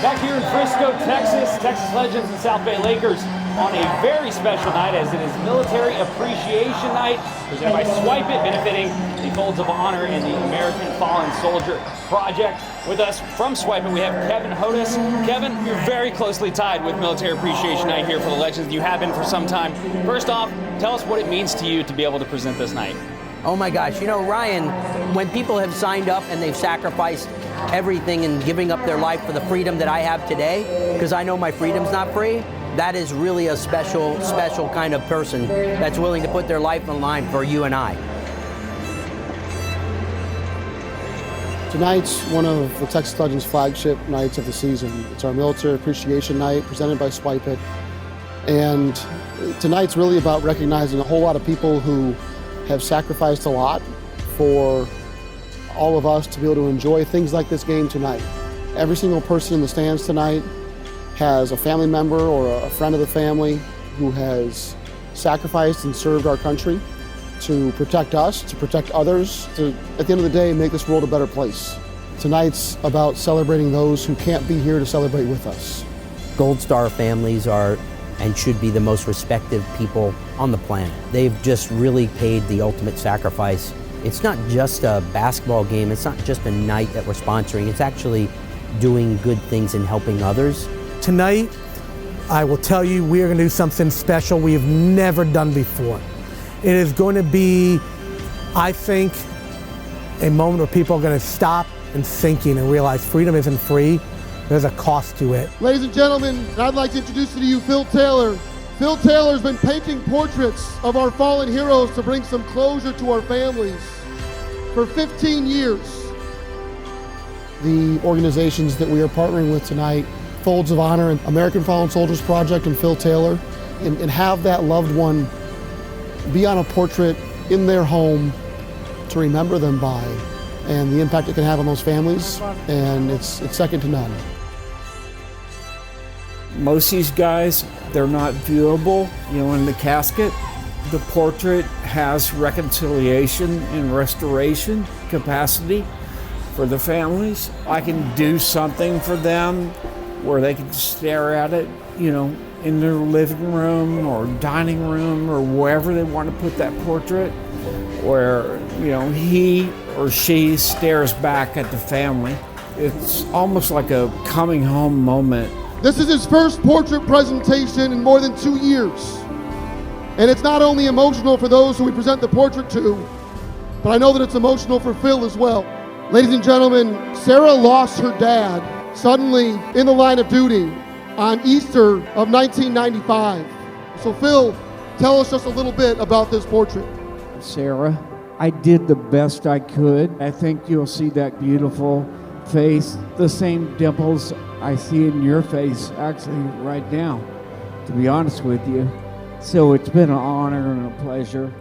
Back here in Frisco, Texas, Texas Legends and South Bay Lakers on a very special night as it is Military Appreciation Night, presented by Swypit, benefiting the Folds of Honor and the American Fallen Soldier Project. With us from Swypit, we have Kevin Hodes. Kevin, you're very closely tied with Military Appreciation Night here for the Legends. You have been for some time. First off, tell us what it means to you to be able to present this night. Oh my gosh, you know, Ryan, when people have signed up and they've sacrificed everything and giving up their life for the freedom that I have today, because I know my freedom's not free, that is really a special kind of person that's willing to put their life on the line for you and I. Tonight's one of the Texas Legends flagship nights of the season. It's our Military Appreciation Night presented by Swypit. And tonight's really about recognizing a whole lot of people who have sacrificed a lot for all of us to be able to enjoy things like this game tonight. Every single person in the stands tonight has a family member or a friend of the family who has sacrificed and served our country to protect us, to protect others, to, at the end of the day, make this world a better place. Tonight's about celebrating those who can't be here to celebrate with us. Gold Star families are and should be the most respected people on the planet. They've just really paid the ultimate sacrifice. It's not just a basketball game, it's not just a night that we're sponsoring, it's actually doing good things and helping others. Tonight, I will tell you, we are gonna do something special we have never done before. It is going to be, I think, a moment where people are gonna stop and thinking and realize freedom isn't free. There's a cost to it. Ladies and gentlemen, I'd like to introduce to you Phil Taylor. Phil Taylor's been painting portraits of our fallen heroes to bring some closure to our families for 15 years. The organizations that we are partnering with tonight, Folds of Honor and American Fallen Soldiers Project and Phil Taylor, and have that loved one be on a portrait in their home to remember them by, and the impact it can have on those families, and it's second to none. Most of these guys, they're not viewable, you know, in the casket. The portrait has reconciliation and restoration capacity for the families. I can do something for them where they can stare at it, you know, in their living room or dining room or wherever they want to put that portrait, where, you know, he or she stares back at the family. It's almost like a coming home moment. This is his first portrait presentation in more than 2 years. And it's not only emotional for those who we present the portrait to, but I know that it's emotional for Phil as well. Ladies and gentlemen, Sarah lost her dad suddenly in the line of duty on Easter of 1995. So Phil, tell us just a little bit about this portrait. Sarah, I did the best I could. I think you'll see that beautiful face, the same dimples I see in your face actually right now, to be honest with you. So it's been an honor and a pleasure.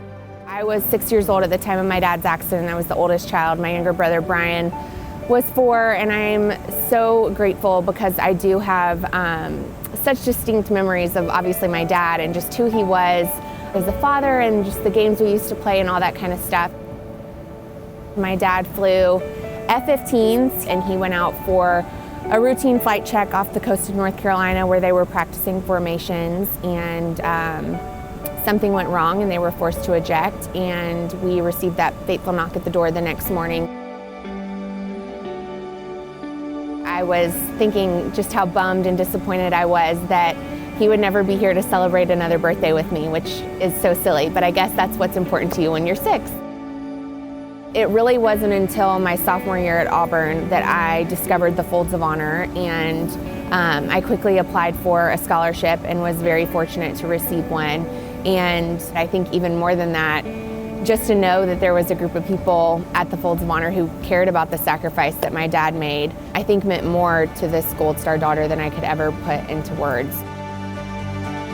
I was 6 years old at the time of my dad's accident. I was the oldest child. My younger brother, Brian, was 4, and I'm so grateful because I do have such distinct memories of obviously my dad and just who he was as a father and just the games we used to play and all that kind of stuff. My dad flew F-15s and he went out for a routine flight check off the coast of North Carolina where they were practicing formations, and something went wrong and they were forced to eject, and we received that fateful knock at the door the next morning. I was thinking just how bummed and disappointed I was that he would never be here to celebrate another birthday with me, which is so silly, but I guess that's what's important to you when you're 6. It really wasn't until my sophomore year at Auburn that I discovered the Folds of Honor, and I quickly applied for a scholarship and was very fortunate to receive one. And I think even more than that, just to know that there was a group of people at the Folds of Honor who cared about the sacrifice that my dad made, I think meant more to this Gold Star daughter than I could ever put into words.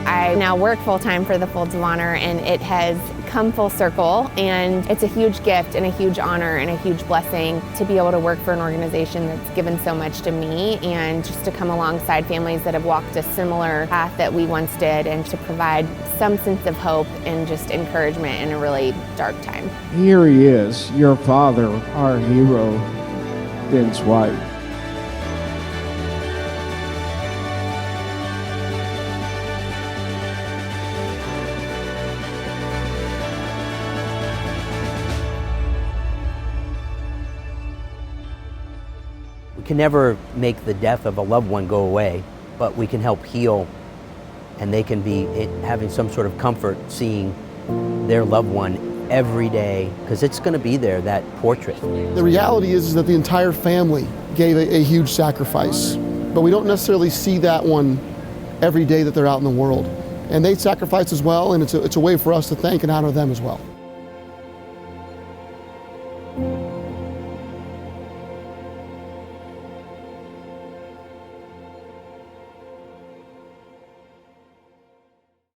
I now work full-time for the Folds of Honor, and it has come full circle, and it's a huge gift and a huge honor and a huge blessing to be able to work for an organization that's given so much to me, and just to come alongside families that have walked a similar path that we once did, and to provide some sense of hope and just encouragement in a really dark time. Here he is, your father, our hero, Vince White. We can never make the death of a loved one go away, but we can help heal, and they can be having some sort of comfort seeing their loved one every day, because it's going to be there, that portrait. The reality is that the entire family gave a huge sacrifice, but we don't necessarily see that one every day that they're out in the world. And they sacrifice as well, and it's a way for us to thank and honor them as well.